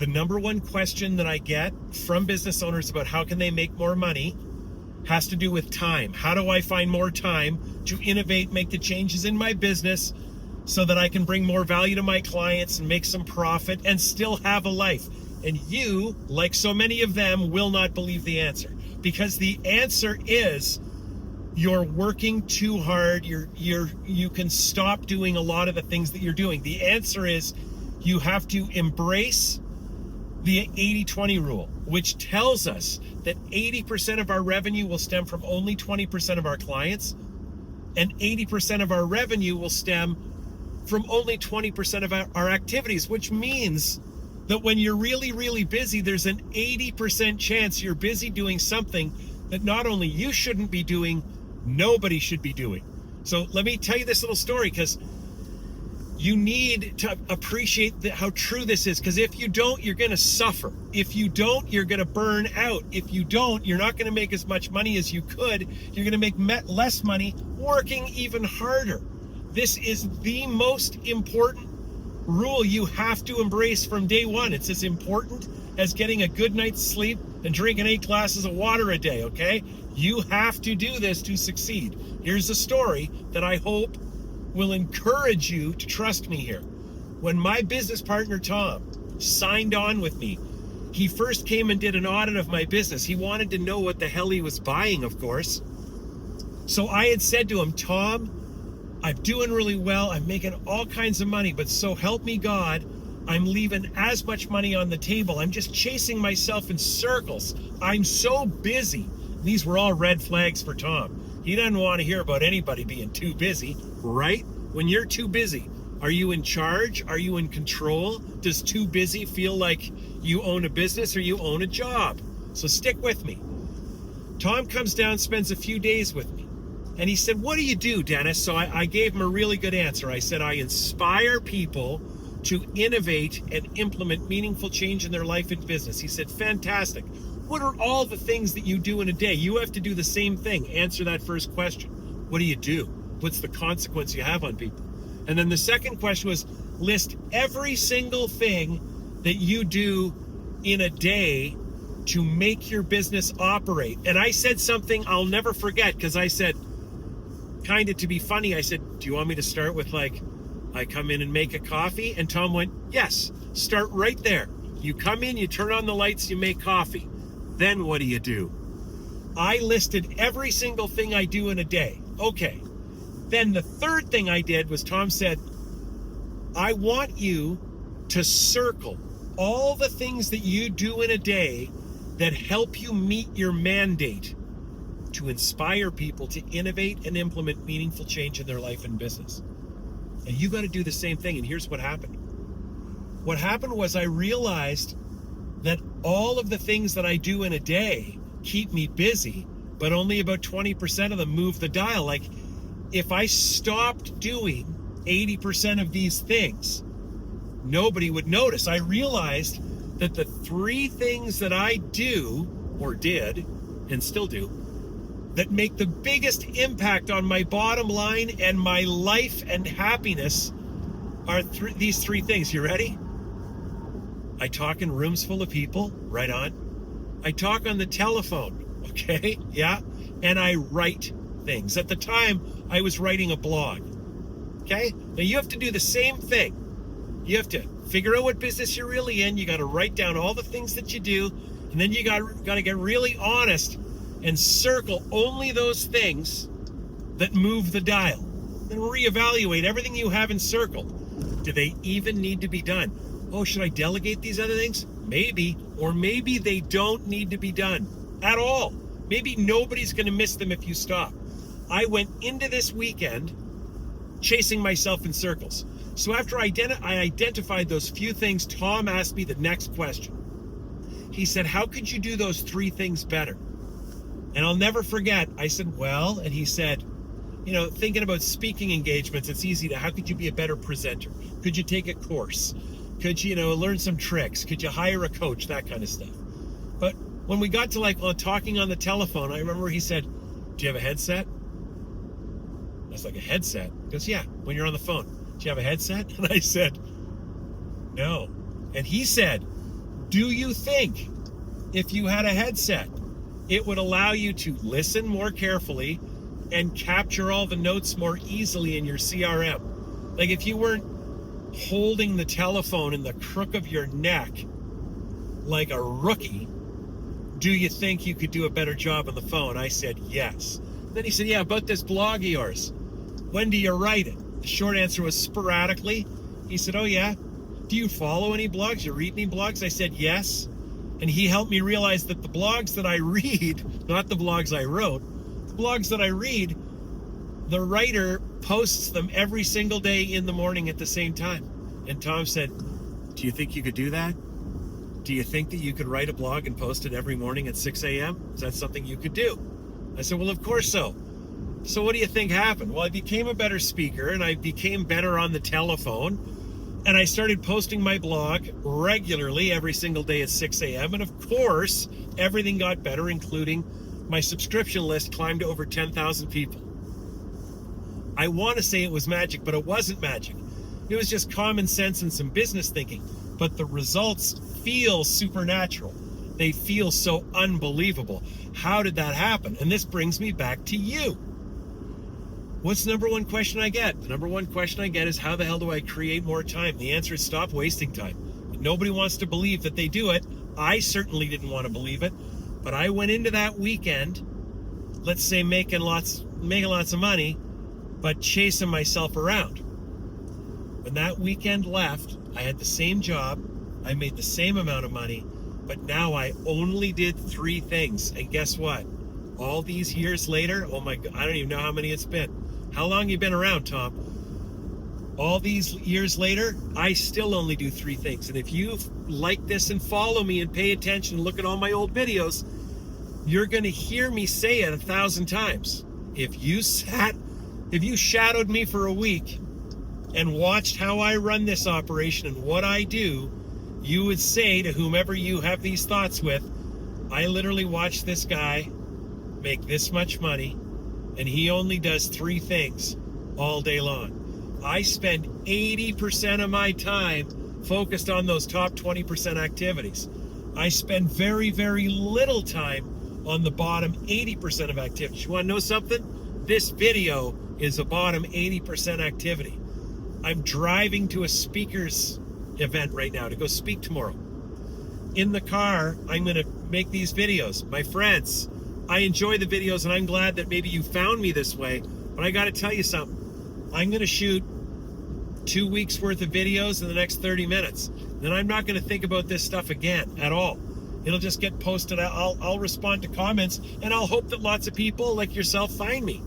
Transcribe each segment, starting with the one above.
The number one question that I get from business owners about how can they make more money has to do with time. How do I find more time to innovate, make the changes in my business so that I can bring more value to my clients and make some profit and still have a life? And you, like so many of them, will not believe the answer, because the answer is you're working too hard. You can stop doing a lot of the things that you're doing. The answer is you have to embrace the 80-20 rule, which tells us that 80% of our revenue will stem from only 20% of our clients, and 80% of our revenue will stem from only 20% of our activities, which means that when you're really, really busy, there's an 80% chance you're busy doing something that not only you shouldn't be doing, nobody should be doing. So let me tell you this little story, because you need to appreciate how true this is, because if you don't, you're going to suffer. If you don't, you're going to burn out. If you don't, you're not going to make as much money as you could. You're going to make less money working even harder. This is the most important rule you have to embrace from day one. It's as important as getting a good night's sleep and drinking 8 glasses of water a day, okay? You have to do this to succeed. Here's a story that I hope will encourage you to trust me here. When my business partner, Tom, signed on with me, he first came and did an audit of my business. He wanted to know what the hell he was buying, of course. So I had said to him, Tom, I'm doing really well. I'm making all kinds of money, but so help me God, I'm leaving as much money on the table. I'm just chasing myself in circles. I'm so busy. These were all red flags for Tom. He doesn't want to hear about anybody being too busy, right? When you're too busy, are you in charge? Are you in control? Does too busy feel like you own a business or you own a job? So stick with me. Tom comes down, spends a few days with me. And he said, what do you do, Dennis? So I gave him a really good answer. I said, I inspire people to innovate and implement meaningful change in their life and business. He said, fantastic. What are all the things that you do in a day? You have to do the same thing. Answer that first question. What do you do? What's the consequence you have on people? And then the second question was, list every single thing that you do in a day to make your business operate. And I said something I'll never forget, because I said, kind of to be funny, I said, do you want me to start with like, I come in and make a coffee? And Tom went, yes, start right there. You come in, you turn on the lights, you make coffee. Then what do you do? I listed every single thing I do in a day. Okay. Then the third thing I did was Tom said, I want you to circle all the things that you do in a day that help you meet your mandate to inspire people to innovate and implement meaningful change in their life and business. And you got to do the same thing. And here's what happened. What happened was I realized that all of the things that I do in a day keep me busy, but only about 20% of them move the dial. Like, if I stopped doing 80% of these things, nobody would notice. I realized that the 3 things that I do, or did, and still do, that make the biggest impact on my bottom line and my life and happiness are these 3 things. You ready? I talk in rooms full of people, right on. I talk on the telephone, okay? Yeah. And I write things. At the time, I was writing a blog, okay? Now you have to do the same thing. You have to figure out what business you're really in. You got to write down all the things that you do, and then you got to get really honest and circle only those things that move the dial. Then reevaluate everything you have encircled. Do they even need to be done? Oh, should I delegate these other things? Maybe. Or maybe they don't need to be done at all. Maybe nobody's going to miss them if you stop. I went into this weekend chasing myself in circles. So after I identified those few things, Tom asked me the next question. He said, how could you do those 3 things better? And I'll never forget, I said, well, and he said, thinking about speaking engagements, it's easy to, how could you be a better presenter? Could you take a course? Could you, learn some tricks? Could you hire a coach? That kind of stuff. But when we got to talking on the telephone, I remember he said, do you have a headset? I was like, a headset? He goes, yeah, when you're on the phone. Do you have a headset? And I said, no. And he said, Do you think if you had a headset, it would allow you to listen more carefully and capture all the notes more easily in your CRM? Like if you weren't holding the telephone in the crook of your neck like a rookie, do you think you could do a better job on the phone? I said, yes. Then he said, yeah, about this blog of yours, when do you write it? The short answer was sporadically. He said, oh yeah, do you follow any blogs? You read any blogs? I said, yes. And he helped me realize that the blogs that I read, not the blogs I wrote, the blogs that I read, the writer posts them every single day in the morning at the same time. And Tom said, do you think you could do that? Do you think that you could write a blog and post it every morning at 6 a.m.? Is that something you could do? I said, well, of course so. So what do you think happened? Well, I became a better speaker and I became better on the telephone. And I started posting my blog regularly every single day at 6 a.m. And of course, everything got better, including my subscription list climbed to over 10,000 people. I want to say it was magic, but it wasn't magic. It was just common sense and some business thinking. But the results feel supernatural. They feel so unbelievable. How did that happen? And this brings me back to you. What's the number one question I get? The number one question I get is, how the hell do I create more time? The answer is stop wasting time. Nobody wants to believe that they do it. I certainly didn't want to believe it. But I went into that weekend, let's say making lots of money, but chasing myself around. When that weekend left, I had the same job. I made the same amount of money, but now I only did 3 things. And guess what? All these years later, oh my God, I don't even know how many it's been. How long you been around, Tom? All these years later, I still only do 3 things. And if you like this and follow me and pay attention and look at all my old videos, you're going to hear me say it 1,000 times. If you shadowed me for a week and watched how I run this operation and what I do, you would say to whomever you have these thoughts with, I literally watched this guy make this much money, and he only does 3 things all day long. I spend 80% of my time focused on those top 20% activities. I spend very, very little time on the bottom 80% of activities. You want to know something? This video is a bottom 80% activity. I'm driving to a speaker's event right now to go speak tomorrow. In the car, I'm going to make these videos. My friends, I enjoy the videos, and I'm glad that maybe you found me this way, but I got to tell you something. I'm going to shoot 2 weeks worth of videos in the next 30 minutes. Then I'm not going to think about this stuff again at all. It'll just get posted. I'll respond to comments, and I'll hope that lots of people like yourself find me.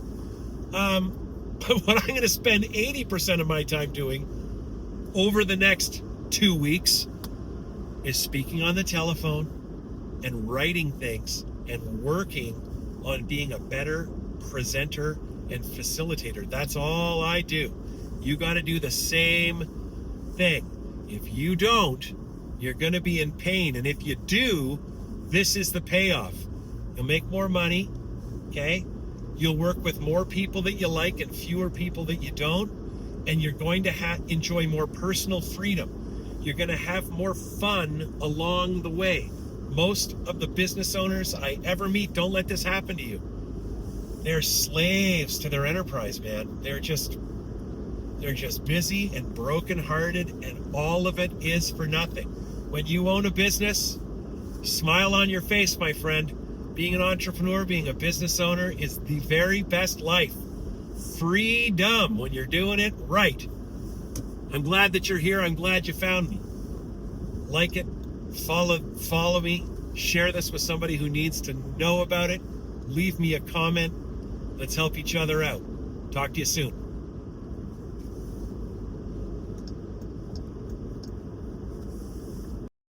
But what I'm going to spend 80% of my time doing over the next 2 weeks is speaking on the telephone and writing things and working on being a better presenter and facilitator. That's all I do. You got to do the same thing. If you don't, you're going to be in pain. And if you do, this is the payoff. You'll make more money, okay? You'll work with more people that you like and fewer people that you don't. And you're going to enjoy more personal freedom. You're going to have more fun along the way. Most of the business owners I ever meet don't let this happen to you. They're slaves to their enterprise, man. They're just busy and brokenhearted, and all of it is for nothing. When you own a business, smile on your face, my friend. Being an entrepreneur, being a business owner is the very best life. Freedom when you're doing it right. I'm glad that you're here. I'm glad you found me. Like it, follow me, share this with somebody who needs to know about it. Leave me a comment. Let's help each other out. Talk to you soon.